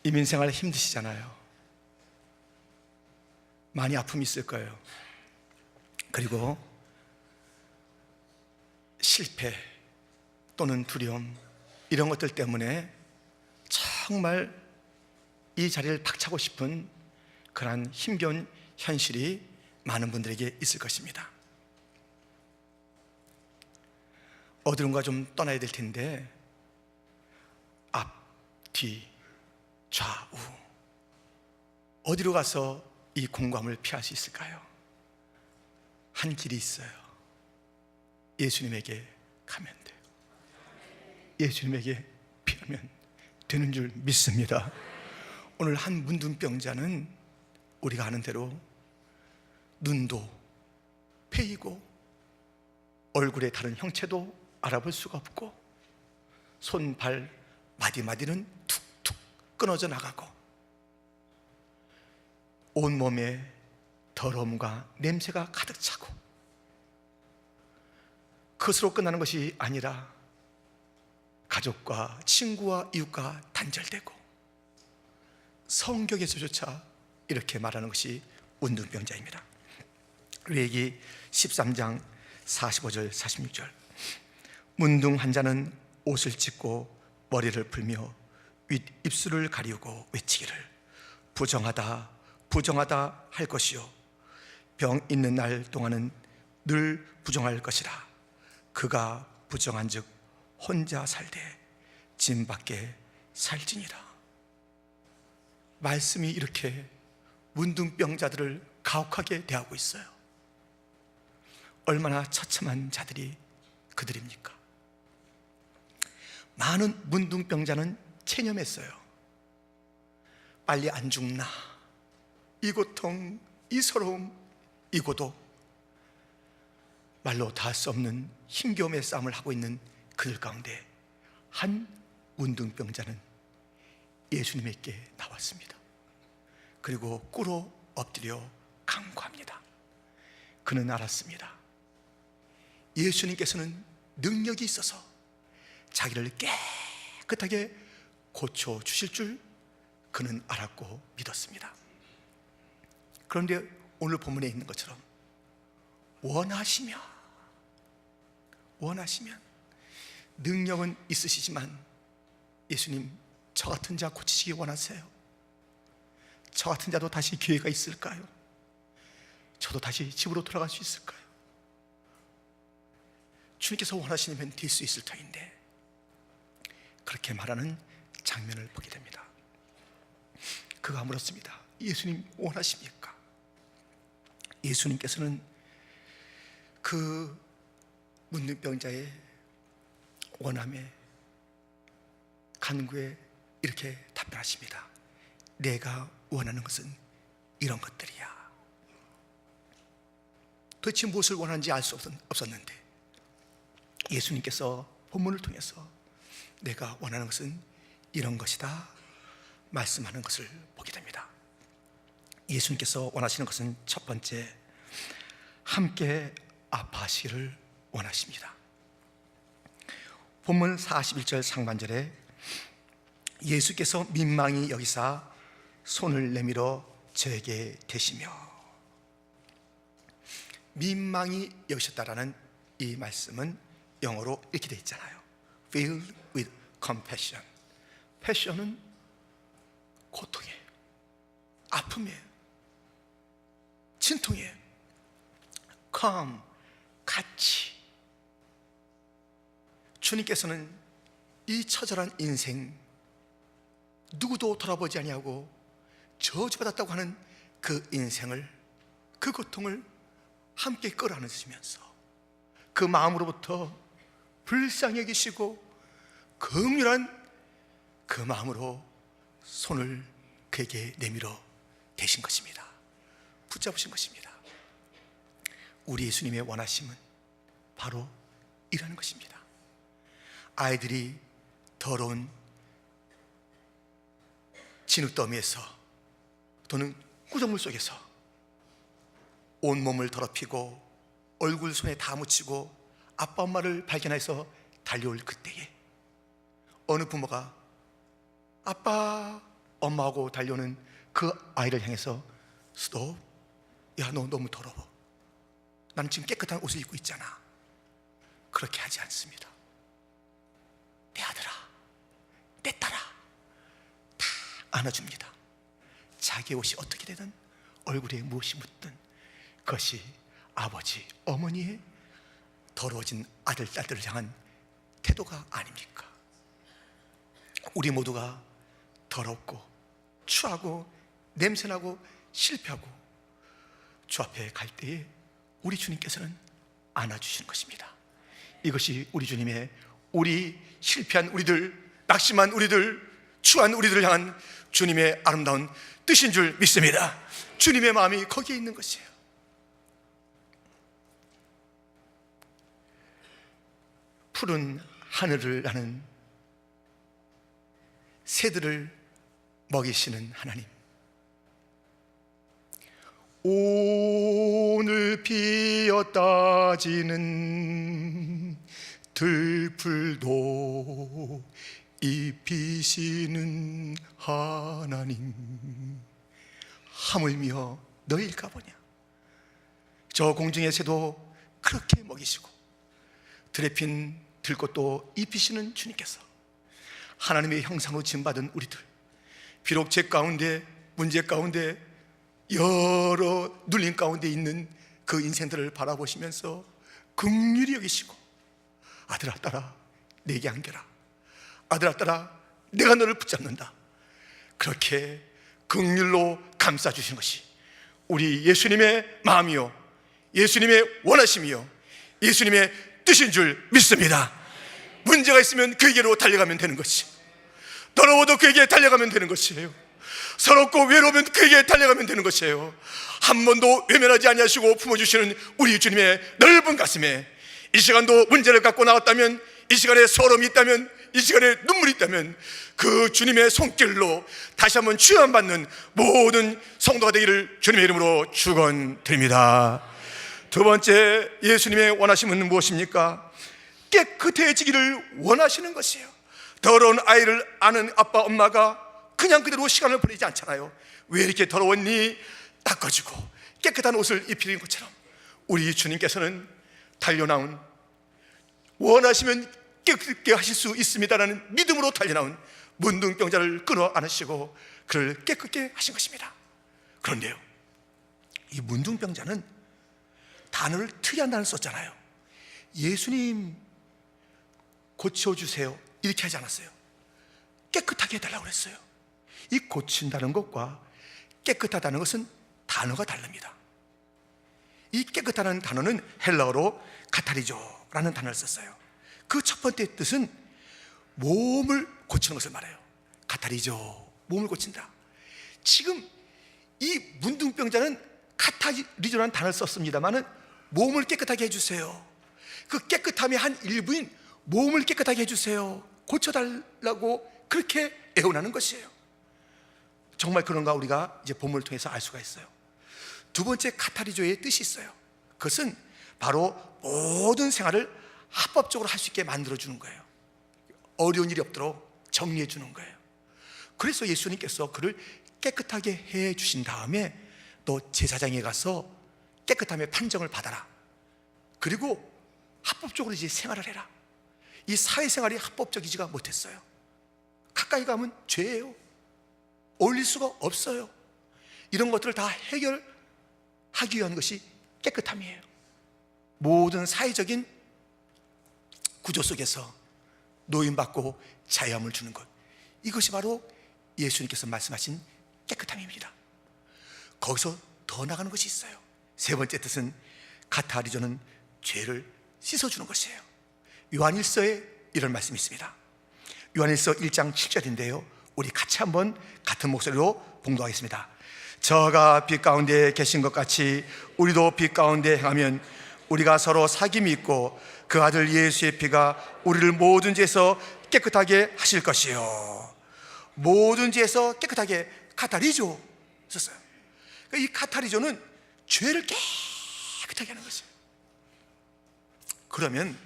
이민생활 힘드시잖아요. 많이 아픔이 있을 거예요. 그리고 실패 또는 두려움, 이런 것들 때문에 정말 이 자리를 박차고 싶은 그러한 힘겨운 현실이 많은 분들에게 있을 것입니다. 어디론가 좀 떠나야 될 텐데 앞, 뒤, 좌우 어디로 가서 이 공감을 피할 수 있을까요? 한 길이 있어요. 예수님에게 가면 돼요. 예수님에게 피하면 되는 줄 믿습니다. 오늘 한 문둥병자는 우리가 아는 대로 눈도 패이고 얼굴의 다른 형체도 알아볼 수가 없고 손, 발, 마디마디는 툭툭 끊어져 나가고 온몸에 더러움과 냄새가 가득 차고 그것으로 끝나는 것이 아니라 가족과 친구와 이웃과 단절되고 성경에서조차 이렇게 말하는 것이 문둥병자입니다. 레위기 13장 45절 46절 문둥한 자는 옷을 찢고 머리를 풀며 윗입술을 가리우고 외치기를 부정하다 부정하다 할 것이요 병 있는 날 동안은 늘 부정할 것이라. 그가 부정한 즉 혼자 살되 짐 밖에 살지니라. 말씀이 이렇게 문둥병자들을 가혹하게 대하고 있어요. 얼마나 처참한 자들이 그들입니까? 많은 문둥병자는 체념했어요. 빨리 안 죽나, 이 고통, 이 서러움, 이 고독, 말로 다 할 수 없는 힘겨움의 싸움을 하고 있는 그들 가운데 한 문둥병자는 예수님에게 나왔습니다. 그리고 꿇어 엎드려 간구합니다. 그는 알았습니다. 예수님께서는 능력이 있어서 자기를 깨끗하게 고쳐주실 줄 그는 알았고 믿었습니다. 그런데 오늘 본문에 있는 것처럼 원하시면 능력은 있으시지만 예수님, 저 같은 자 고치시기 원하세요? 저 같은 자도 다시 기회가 있을까요? 저도 다시 집으로 돌아갈 수 있을까요? 주님께서 원하시면 될 수 있을 터인데 그렇게 말하는 장면을 보게 됩니다. 그가 물었습니다. 예수님 원하십니까? 예수님께서는 그 문둥병자의 원함에 간구에 이렇게 답변하십니다. 내가 원하는 것은 이런 것들이야. 도대체 무엇을 원하는지 알 수 없었는데 예수님께서 본문을 통해서 내가 원하는 것은 이런 것이다 말씀하는 것을 보게 됩니다. 예수님께서 원하시는 것은 첫 번째, 함께 아파하시기를 원하십니다. 본문 41절 상반절에 예수께서 민망히 여기사 손을 내밀어 저에게 대시며, 민망히 여기셨다라는 이 말씀은 영어로 이렇게 되어 있잖아요. Filled with compassion. 패션은 고통이에요, 아픔이에요, 진통이에요. Come, 같이. 주님께서는 이 처절한 인생, 누구도 돌아보지 아니하고 저주받았다고 하는 그 인생을, 그 고통을 함께 끌어안으시면서 그 마음으로부터 불쌍히 여기시고 긍휼한 그 마음으로 손을 그에게 내밀어 대신 것입니다. 붙잡으신 것입니다. 우리 예수님의 원하심은 바로 이라는 것입니다. 아이들이 더러운 진흙더미에서 또는 구덩물 속에서 온몸을 더럽히고 얼굴 손에 다 묻히고 아빠 엄마를 발견해서 달려올 그때에 어느 부모가 아빠 엄마하고 달려오는 그 아이를 향해서 스톱, 야, 너 너무 더러워. 나는 지금 깨끗한 옷을 입고 있잖아. 그렇게 하지 않습니다. 내 아들아, 내 딸아, 다 안아줍니다. 자기 옷이 어떻게 되든 얼굴에 무엇이 묻든 그것이 아버지, 어머니의 더러워진 아들, 딸들을 향한 태도가 아닙니까? 우리 모두가 더럽고 추하고 냄새나고 실패하고 주 앞에 갈 때에 우리 주님께서는 안아주시는 것입니다. 이것이 우리 주님의 우리 실패한 우리들, 낙심한 우리들, 추한 우리들을 향한 주님의 아름다운 뜻인 줄 믿습니다. 주님의 마음이 거기에 있는 것이에요. 푸른 하늘을 나는 새들을 먹이시는 하나님, 오늘 피었다 지는 들풀도 입히시는 하나님, 하물며 너희일까 보냐. 저 공중의 새도 그렇게 먹이시고 들에 핀 들꽃도 입히시는 주님께서 하나님의 형상으로 지음받은 우리들, 비록 죄 가운데, 문제 가운데, 여러 눌림 가운데 있는 그 인생들을 바라보시면서 긍휼히 여기시고, 아들아 딸아 내게 안겨라, 아들아 딸아 내가 너를 붙잡는다, 그렇게 긍휼로 감싸주신 것이 우리 예수님의 마음이요, 예수님의 원하심이요, 예수님의 뜻인 줄 믿습니다. 문제가 있으면 그에게로 달려가면 되는 것이, 더러워도 그에게 달려가면 되는 것이에요. 서럽고 외로우면 그에게 달려가면 되는 것이에요. 한 번도 외면하지 아니하시고 품어주시는 우리 주님의 넓은 가슴에 이 시간도 문제를 갖고 나왔다면, 이 시간에 서러움이 있다면, 이 시간에 눈물이 있다면 그 주님의 손길로 다시 한번 취함받는 모든 성도가 되기를 주님의 이름으로 축원드립니다. 두 번째, 예수님의 원하심은 무엇입니까? 깨끗해지기를 원하시는 것이에요. 더러운 아이를 아는 아빠 엄마가 그냥 그대로 시간을 보내지 않잖아요. 왜 이렇게 더러웠니? 닦아주고 깨끗한 옷을 입히는 것처럼 우리 주님께서는 달려나온, 원하시면 깨끗게 하실 수 있습니다라는 믿음으로 달려나온 문둥병자를 끊어 안으시고 그를 깨끗게 하신 것입니다. 그런데요, 이 문둥병자는 단어를 특이한 단어를 썼잖아요. 예수님 고쳐주세요 이렇게 하지 않았어요. 깨끗하게 해달라고 그랬어요. 이 고친다는 것과 깨끗하다는 것은 단어가 다릅니다. 이 깨끗하다는 단어는 헬라어로 카타리조라는 단어를 썼어요. 그 첫 번째 뜻은 몸을 고치는 것을 말해요. 카타리조, 몸을 고친다. 지금 이 문둥병자는 카타리조라는 단어를 썼습니다만은 몸을 깨끗하게 해주세요, 그 깨끗함의 한 일부인 몸을 깨끗하게 해주세요, 고쳐달라고 그렇게 애원하는 것이에요. 정말 그런가 우리가 이제 본문을 통해서 알 수가 있어요. 두 번째 카타리조의 뜻이 있어요. 그것은 바로 모든 생활을 합법적으로 할 수 있게 만들어주는 거예요. 어려운 일이 없도록 정리해 주는 거예요. 그래서 예수님께서 그를 깨끗하게 해 주신 다음에 너 제사장에 가서 깨끗함의 판정을 받아라, 그리고 합법적으로 이제 생활을 해라. 이 사회생활이 합법적이지가 못했어요. 가까이 가면 죄예요. 어울릴 수가 없어요. 이런 것들을 다 해결하기 위한 것이 깨끗함이에요. 모든 사회적인 구조 속에서 노임받고 자유함을 주는 것, 이것이 바로 예수님께서 말씀하신 깨끗함입니다. 거기서 더 나가는 것이 있어요. 세 번째 뜻은 카타리조는 죄를 씻어주는 것이에요. 요한일서에 이런 말씀이 있습니다. 요한일서 1장 7절인데요 우리 같이 한번 같은 목소리로 봉독하겠습니다. 저가 빛 가운데 계신 것 같이 우리도 빛 가운데 행하면 우리가 서로 사귐이 있고 그 아들 예수의 피가 우리를 모든 죄에서 깨끗하게 하실 것이요. 모든 죄에서 깨끗하게, 카타리조 썼어요. 이 카타리조는 죄를 깨끗하게 하는 것이에요. 그러면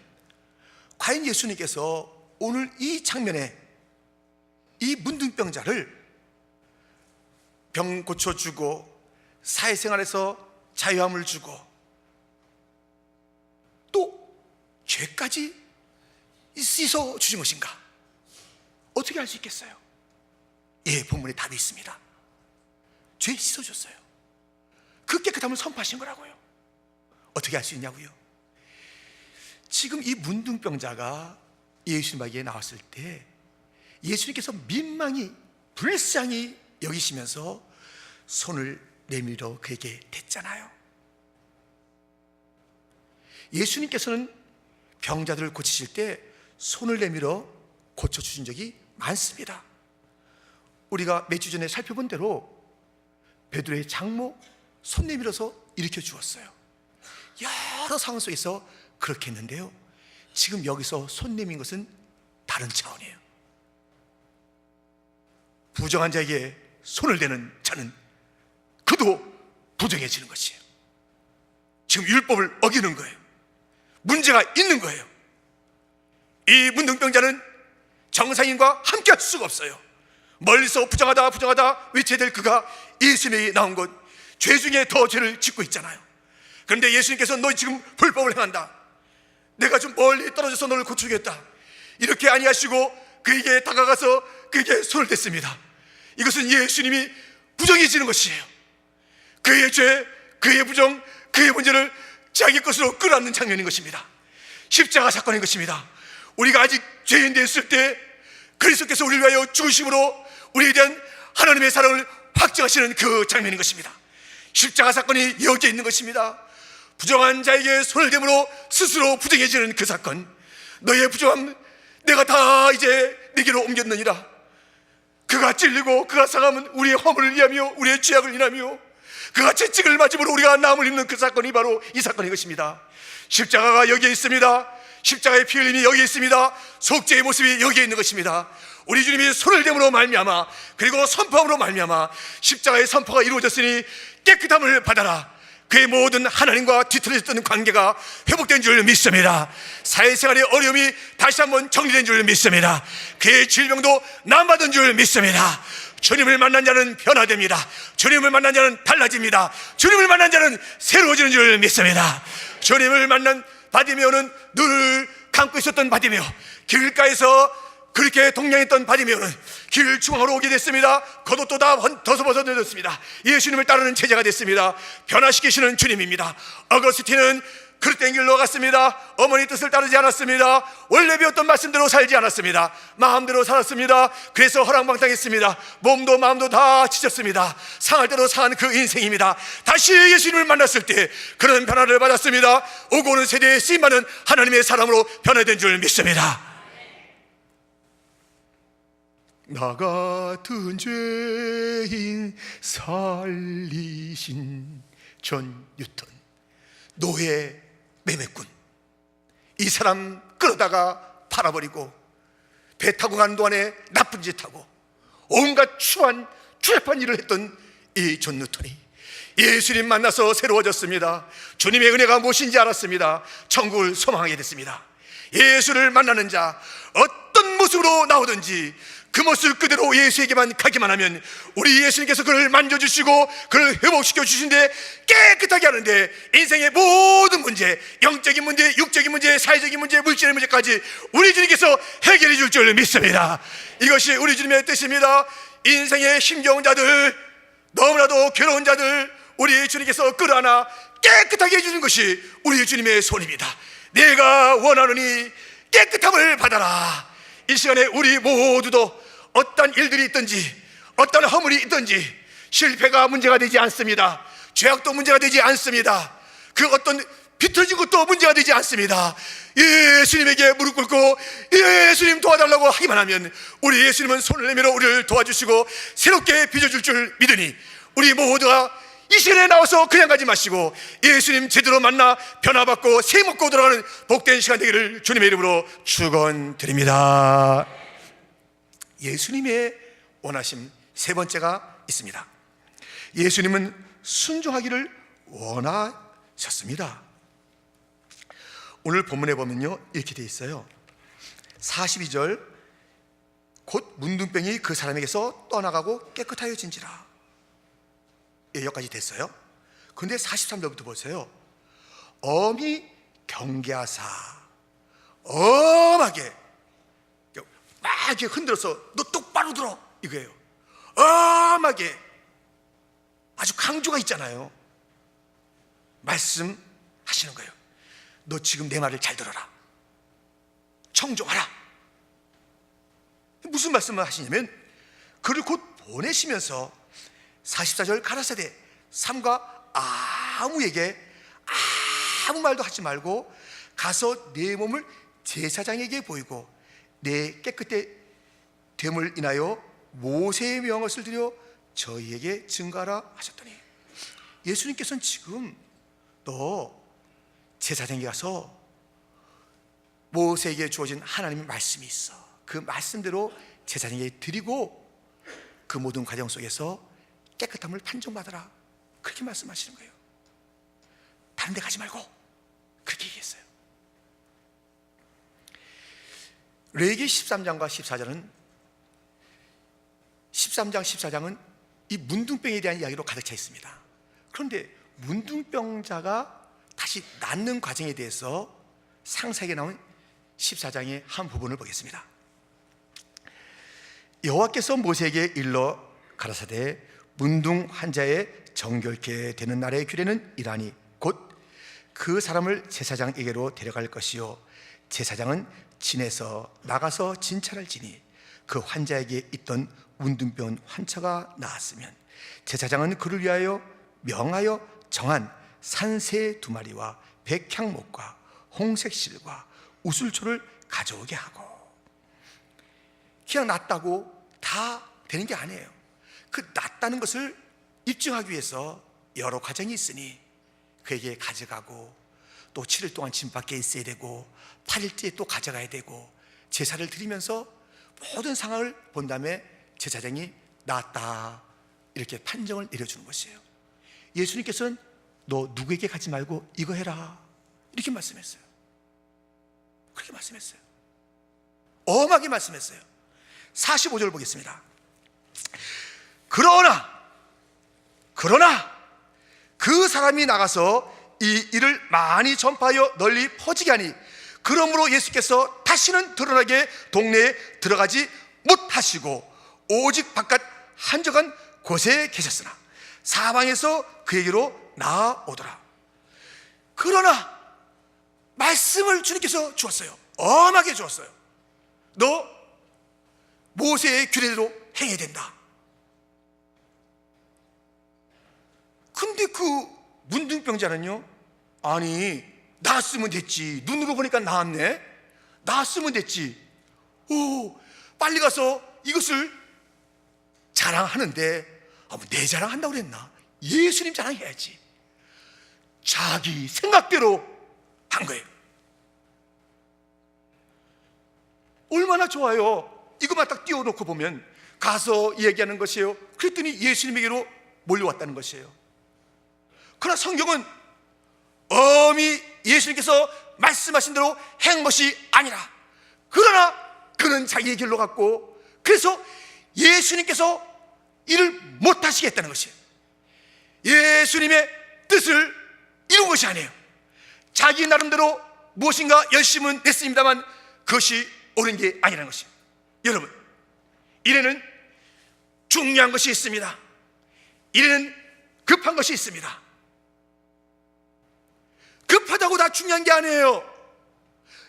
과연 예수님께서 오늘 이 장면에 이 문둥병자를 병 고쳐주고 사회생활에서 자유함을 주고 또 죄까지 씻어 주신 것인가? 어떻게 알 수 있겠어요? 예, 본문에 답이 있습니다. 죄 씻어줬어요. 그 깨끗함을 선포하신 거라고요. 어떻게 알 수 있냐고요? 지금 이 문둥병자가 예수님에게 나왔을 때 예수님께서 민망히 불쌍히 여기시면서 손을 내밀어 그에게 댔잖아요. 예수님께서는 병자들을 고치실 때 손을 내밀어 고쳐주신 적이 많습니다. 우리가 몇 주 전에 살펴본 대로 베드로의 장모 손 내밀어서 일으켜 주었어요. 여러 상황 속에서 그렇게 했는데요, 지금 여기서 손 내민 것은 다른 차원이에요. 부정한 자에게 손을 대는 자는 그도 부정해지는 것이에요. 지금 율법을 어기는 거예요. 문제가 있는 거예요. 이 문둥병자는 정상인과 함께 할 수가 없어요. 멀리서 부정하다 외쳐야 될 그가 예수님에게 나온 것, 죄 중에 더 죄를 짓고 있잖아요. 그런데 예수님께서 너 지금 불법을 행한다, 내가 좀 멀리 떨어져서 너를 고치겠다, 이렇게 아니하시고 그에게 다가가서 그에게 손을 댔습니다. 이것은 예수님이 부정해지는 것이에요. 그의 죄, 그의 부정, 그의 문제를 자기 것으로 끌어안는 장면인 것입니다. 십자가 사건인 것입니다. 우리가 아직 죄인 되었을 때 그리스도께서 우리를 위하여 죽으심으로 우리에 대한 하나님의 사랑을 확증하시는 그 장면인 것입니다. 십자가 사건이 여기에 있는 것입니다. 부정한 자에게 손을 대므로 스스로 부정해지는 그 사건, 너의 부정함 내가 다 이제 네게로 옮겼느니라. 그가 찔리고 그가 상함은 우리의 허물을 위하며 우리의 죄악을 인하며 그가 채찍을 맞음으로 우리가 남을 입는 그 사건이 바로 이 사건인 것입니다. 십자가가 여기에 있습니다. 십자가의 피 흘림이 여기에 있습니다. 속죄의 모습이 여기에 있는 것입니다. 우리 주님이 손을 댐으로 말미암아 그리고 선포함으로 말미암아 십자가의 선포가 이루어졌으니 깨끗함을 받아라. 그의 모든 하나님과 뒤틀어졌던 관계가 회복된 줄 믿습니다. 사회생활의 어려움이 다시 한번 정리된 줄 믿습니다. 그의 질병도 남받은 줄 믿습니다. 주님을 만난 자는 변화됩니다. 주님을 만난 자는 달라집니다. 주님을 만난 자는 새로워지는 줄 믿습니다. 주님을 만난 바디메오는 눈을 감고 있었던 바디메오, 길가에서 그렇게 동냥했던 바디메오는 길 중앙으로 오게 됐습니다. 겉옷도 다 벗어졌습니다. 예수님을 따르는 제자가 됐습니다. 변화시키시는 주님입니다. 어거스틴은 그릇된 길로 갔습니다. 어머니 뜻을 따르지 않았습니다. 원래 배웠던 말씀대로 살지 않았습니다. 마음대로 살았습니다. 그래서 허랑방탕했습니다. 몸도 마음도 다 지쳤습니다. 상할 대로 상한 그 인생입니다. 다시 예수님을 만났을 때 그런 변화를 받았습니다. 오고 오는 세대에 쓰임받는 하나님의 사람으로 변화된 줄 믿습니다. 나 같은 죄인 살리신 존 뉴턴, 노예 매매꾼. 이 사람 끌어다가 팔아버리고 배 타고 가는 동안에 나쁜 짓 하고 온갖 추잡한 일을 했던 이 존 뉴턴이 예수님 만나서 새로워졌습니다. 주님의 은혜가 무엇인지 알았습니다. 천국을 소망하게 됐습니다. 예수를 만나는 자, 어떤 모습으로 나오든지 그 모습 그대로 예수에게만 가기만 하면 우리 예수님께서 그를 만져주시고 그를 회복시켜 주신데 깨끗하게 하는데 인생의 모든 문제, 영적인 문제, 육적인 문제, 사회적인 문제, 물질의 문제까지 우리 주님께서 해결해 줄 줄 믿습니다. 이것이 우리 주님의 뜻입니다. 인생의 힘겨운 자들, 너무나도 괴로운 자들 우리 주님께서 끌어안아 깨끗하게 해주는 것이 우리 주님의 손입니다. 내가 원하노니 깨끗함을 받아라. 이 시간에 우리 모두도 어떤 일들이 있든지 어떤 허물이 있든지 실패가 문제가 되지 않습니다. 죄악도 문제가 되지 않습니다. 그 어떤 비틀어진 것도 문제가 되지 않습니다. 예수님에게 무릎 꿇고 예수님 도와달라고 하기만 하면 우리 예수님은 손을 내밀어 우리를 도와주시고 새롭게 빚어줄 줄 믿으니 우리 모두가 이 시간에 나와서 그냥 가지 마시고 예수님 제대로 만나 변화받고 새 먹고 들어가는 복된 시간 되기를 주님의 이름으로 축원드립니다. 예수님의 원하심 세 번째가 있습니다. 예수님은 순종하기를 원하셨습니다. 오늘 본문에 보면요 이렇게 되어 있어요. 42절 곧 문둥병이 그 사람에게서 떠나가고 깨끗하여진지라. 여기까지 됐어요. 그런데 43절부터 보세요. 엄히 경계하사 엄하게 막 이렇게 흔들어서 너 똑바로 들어 이거예요. 엄하게 아주 강조가 있잖아요. 말씀하시는 거예요. 너 지금 내 말을 잘 들어라. 청종하라. 무슨 말씀을 하시냐면 그를 곧 보내시면서 44절 가라사대 삼가 아무에게 아무 말도 하지 말고 가서 내 몸을 제사장에게 보이고 내 깨끗해 됨을 인하여 모세의 명함을 드려 저희에게 증가하라 하셨더니, 예수님께서는 지금 너 제사장에 가서 모세에게 주어진 하나님의 말씀이 있어. 그 말씀대로 제사장에게 드리고 그 모든 과정 속에서 깨끗함을 판정받아라. 그렇게 말씀하시는 거예요. 다른 데 가지 말고 그렇게 얘기했어요. 레위기 13장과 14장은 13장 14장은 이 문둥병에 대한 이야기로 가득 차 있습니다. 그런데 문둥병자가 다시 낫는 과정에 대해서 상세하게 나온 14장의 한 부분을 보겠습니다. 여호와께서 모세에게 일러 가라사대 문둥 환자의 정결케 되는 날의 규례는 이라니 곧 그 사람을 제사장에게로 데려갈 것이요 제사장은 진에서 나가서 진찰할 지니 그 환자에게 있던 문둥병 환처가 나았으면 제사장은 그를 위하여 명하여 정한 산새 2마리와 백향목과 홍색실과 우슬초를 가져오게 하고, 그냥 낫다고 다 되는 게 아니에요. 그 낫다는 것을 입증하기 위해서 여러 과정이 있으니 그에게 가져가고 또 7일 동안 집 밖에 있어야 되고 8일째 또 가져가야 되고 제사를 드리면서 모든 상황을 본 다음에 제사장이 낫다 이렇게 판정을 내려주는 것이에요. 예수님께서는 너 누구에게 가지 말고 이거 해라 이렇게 말씀했어요. 그렇게 말씀했어요. 엄하게 말씀했어요. 45절 보겠습니다. 그러나 그 사람이 나가서 이 일을 많이 전파하여 널리 퍼지게 하니 그러므로 예수께서 다시는 드러나게 동네에 들어가지 못하시고 오직 바깥 한적한 곳에 계셨으나 사방에서 그에게로 나아오더라. 그러나 말씀을 주님께서 주었어요. 엄하게 주었어요. 너 모세의 규례대로 행해야 된다. 근데 그 문둥병자는요, 아니 나았으면 됐지, 눈으로 보니까 나았네, 나았으면 됐지, 오 빨리 가서 이것을 자랑하는데 내 자랑한다고 그랬나? 예수님 자랑해야지. 자기 생각대로 한 거예요. 얼마나 좋아요. 이것만 딱 띄워놓고 보면 가서 얘기하는 것이에요. 그랬더니 예수님에게로 몰려왔다는 것이에요. 그러나 성경은 엄히 예수님께서 말씀하신 대로 행한 것이 아니라, 그러나 그는 자기의 길로 갔고, 그래서 예수님께서 이를 못하시겠다는 것이에요. 예수님의 뜻을 이룬 것이 아니에요. 자기 나름대로 무엇인가 열심은 냈습니다만 그것이 옳은 게 아니라는 것이에요. 여러분, 이래는 중요한 것이 있습니다. 이래는 급한 것이 있습니다. 급하다고 다 중요한 게 아니에요.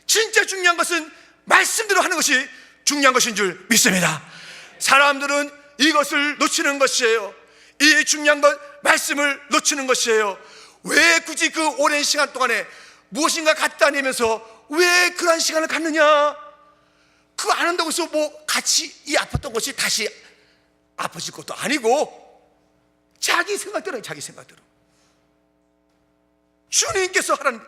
진짜 중요한 것은 말씀대로 하는 것이 중요한 것인 줄 믿습니다. 사람들은 이것을 놓치는 것이에요. 이 중요한 것, 말씀을 놓치는 것이에요. 왜 굳이 그 오랜 시간 동안에 무엇인가 갖다 내면서 왜 그런 시간을 갖느냐? 그거 안 한다고 해서 뭐 같이 이 아팠던 것이 다시 아파질 것도 아니고, 자기 생각대로 해, 자기 생각대로. 주님께서 하라는,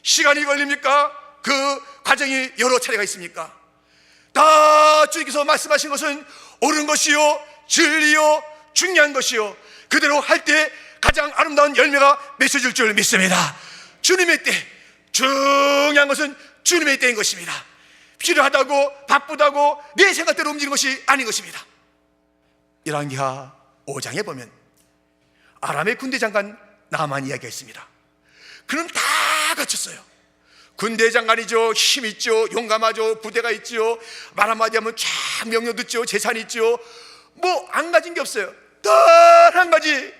시간이 걸립니까? 그 과정이 여러 차례가 있습니까? 다 주님께서 말씀하신 것은 옳은 것이요, 진리요, 중요한 것이요, 그대로 할 때 가장 아름다운 열매가 맺혀질 줄 믿습니다. 주님의 때, 중요한 것은 주님의 때인 것입니다. 필요하다고 바쁘다고 내 생각대로 움직이는 것이 아닌 것입니다. 열왕기하 5장에 보면 아람의 군대 장관 나만 이야기가 있습니다. 그는 다 갖췄어요. 군대 장관이죠. 힘 있죠. 용감하죠. 부대가 있죠. 말 한마디 하면 쫙 명령 듣죠. 재산이 있죠. 뭐 안 가진 게 없어요. 단 한 가지,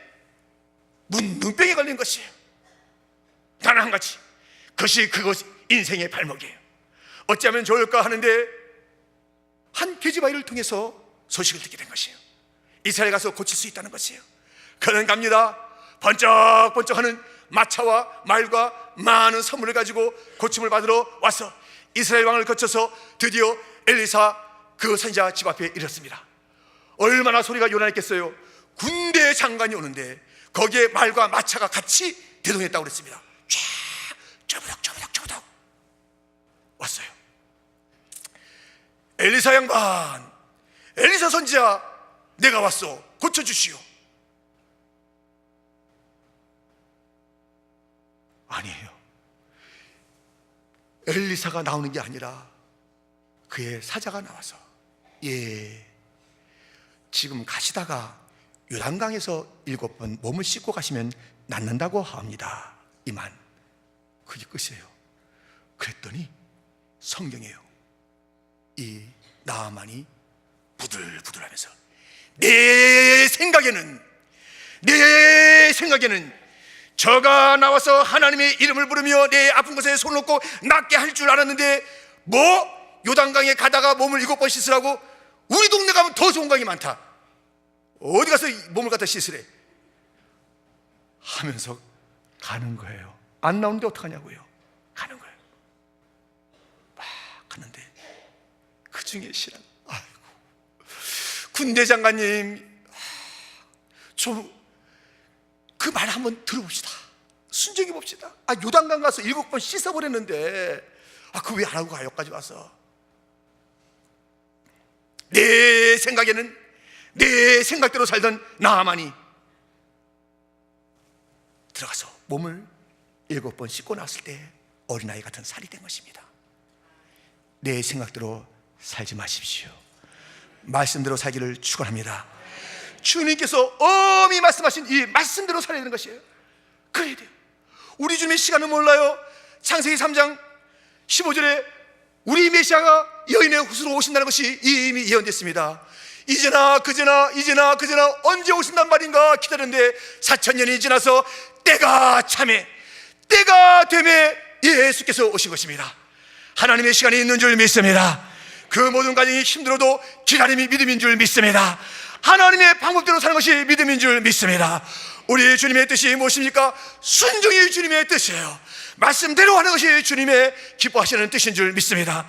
문둥병에 걸린 것이에요. 단 한 가지. 그것이 인생의 발목이에요. 어찌하면 좋을까 하는데 한 계집아이를 통해서 소식을 듣게 된 것이에요. 이스라엘 가서 고칠 수 있다는 것이에요. 그는 갑니다. 번쩍번쩍하는 마차와 말과 많은 선물을 가지고 고침을 받으러 와서 이스라엘 왕을 거쳐서 드디어 엘리사 그 선지자 집 앞에 이르렀습니다. 얼마나 소리가 요란했겠어요. 군대 장관이 오는데 거기에 말과 마차가 같이 대동했다고 그랬습니다. 쪼부덕 왔어요. 엘리사 양반, 엘리사 선지자, 내가 왔어. 고쳐주시오. 아니에요. 엘리사가 나오는 게 아니라 그의 사자가 나와서, 예, 지금 가시다가 요단강에서 7번 몸을 씻고 가시면 낫는다고 합니다. 이만. 그게 끝이에요. 그랬더니 성경이에요. 이 나아만이 부들부들하면서 내 생각에는 저가 나와서 하나님의 이름을 부르며 내 아픈 곳에 손을 놓고 낫게 할 줄 알았는데 뭐 요단강에 가다가 몸을 7번 씻으라고? 우리 동네 가면 더 좋은 강이 많다. 어디 가서 몸을 갖다 씻으래 하면서 가는 거예요. 안 나오는데 어떡하냐고요. 가는 거예요. 막 가는데 그 중에 신랑, 아이고, 군대 장관님, 좀 그 말 한번 들어봅시다. 순정해 봅시다. 요단강 가서 7번 씻어버렸는데 그 왜 안 하고 가요? 여기까지 와서. 내 생각에는 내 생각대로 살던 나아만이 들어가서 몸을 7번 씻고 나왔을 때 어린아이 같은 살이 된 것입니다. 내 생각대로 살지 마십시오. 말씀대로 살기를 축원합니다. 주님께서 엄히 말씀하신 이 말씀대로 살아야 되는 것이에요. 그래야 돼요. 우리 주님의 시간은 몰라요. 창세기 3장 15절에 우리 메시아가 여인의 후수로 오신다는 것이 이미 예언됐습니다. 이제나 그제나 언제 오신단 말인가 기다렸는데 4000년이 지나서 때가 참에 때가 되매 예수께서 오신 것입니다. 하나님의 시간이 있는 줄 믿습니다. 그 모든 과정이 힘들어도 기다림이 믿음인 줄 믿습니다. 하나님의 방법대로 사는 것이 믿음인 줄 믿습니다. 우리 주님의 뜻이 무엇입니까? 순종이 주님의 뜻이에요. 말씀대로 하는 것이 주님의 기뻐하시는 뜻인 줄 믿습니다.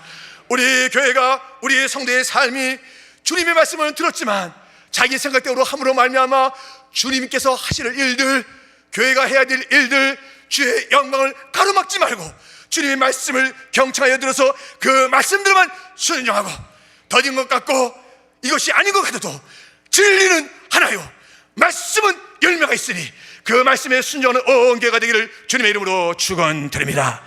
우리 교회가, 우리 성도의 삶이 주님의 말씀을 들었지만 자기 생각대로 함으로 말미암아 주님께서 하실 일들, 교회가 해야 될 일들, 주의 영광을 가로막지 말고 주님의 말씀을 경청하여 들어서 그 말씀들만 순종하고 더딘 것 같고 이것이 아닌 것 같아도 진리는 하나요, 말씀은 열매가 있으니 그 말씀에 순종하는 온 교회가 되기를 주님의 이름으로 축원드립니다.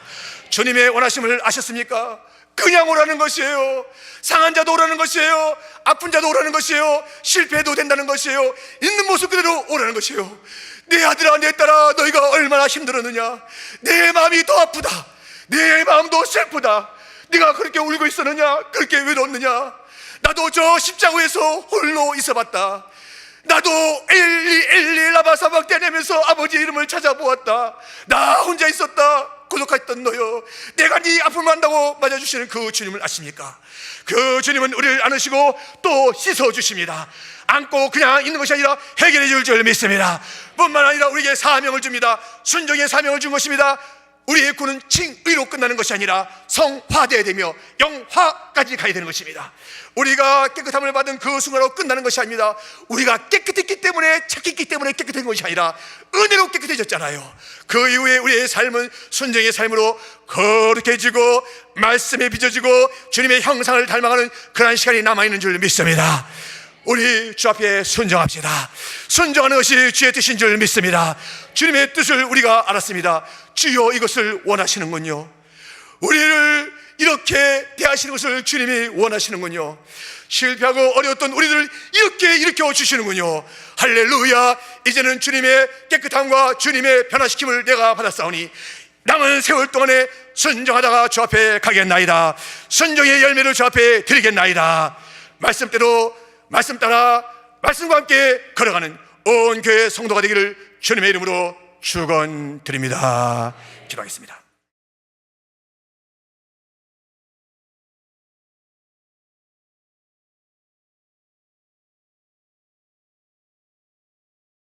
주님의 원하심을 아셨습니까? 그냥 오라는 것이에요. 상한 자도 오라는 것이에요. 아픈 자도 오라는 것이에요. 실패해도 된다는 것이에요. 있는 모습 그대로 오라는 것이에요. 내 아들아, 내 딸아, 너희가 얼마나 힘들었느냐. 내 마음이 더 아프다. 내 마음도 슬프다. 네가 그렇게 울고 있었느냐, 그렇게 외로웠느냐. 나도 저 십자가에서 홀로 있어봤다. 나도 엘리 라마 사박 떼내면서 아버지 이름을 찾아보았다. 나 혼자 있었다. 고독했던 너요, 내가 네 아픔을 안다고 맞아주시는 그 주님을 아십니까? 그 주님은 우리를 안으시고 또 씻어주십니다. 안고 그냥 있는 것이 아니라 해결해 줄 믿습니다. 뿐만 아니라 우리에게 사명을 줍니다. 순종의 사명을 준 것입니다. 우리의 구는 칭의로 끝나는 것이 아니라 성화되어야 되며 영화까지 가야 되는 것입니다. 우리가 깨끗함을 받은 그 순간으로 끝나는 것이 아닙니다. 우리가 깨끗했기 때문에, 착했기 때문에 깨끗한 것이 아니라 은혜로 깨끗해졌잖아요. 그 이후에 우리의 삶은 순종의 삶으로 거룩해지고 말씀에 빚어지고 주님의 형상을 닮아가는 그런 시간이 남아있는 줄 믿습니다. 우리 주 앞에 순종합시다. 순종하는 것이 주의 뜻인 줄 믿습니다. 주님의 뜻을 우리가 알았습니다. 주여 이것을 원하시는군요. 우리를 이렇게 이렇게 대하시는 것을 주님이 원하시는군요. 실패하고 어려웠던 우리들을 이렇게 일으켜 주시는군요. 할렐루야. 이제는 주님의 깨끗함과 주님의 변화시킴을 내가 받았사오니 남은 세월 동안에 순종하다가 주 앞에 가겠나이다. 순종의 열매를 주 앞에 드리겠나이다. 말씀대로 말씀 따라 말씀과 함께 걸어가는 온 교회 성도가 되기를 주님의 이름으로 축원드립니다. 기도하겠습니다.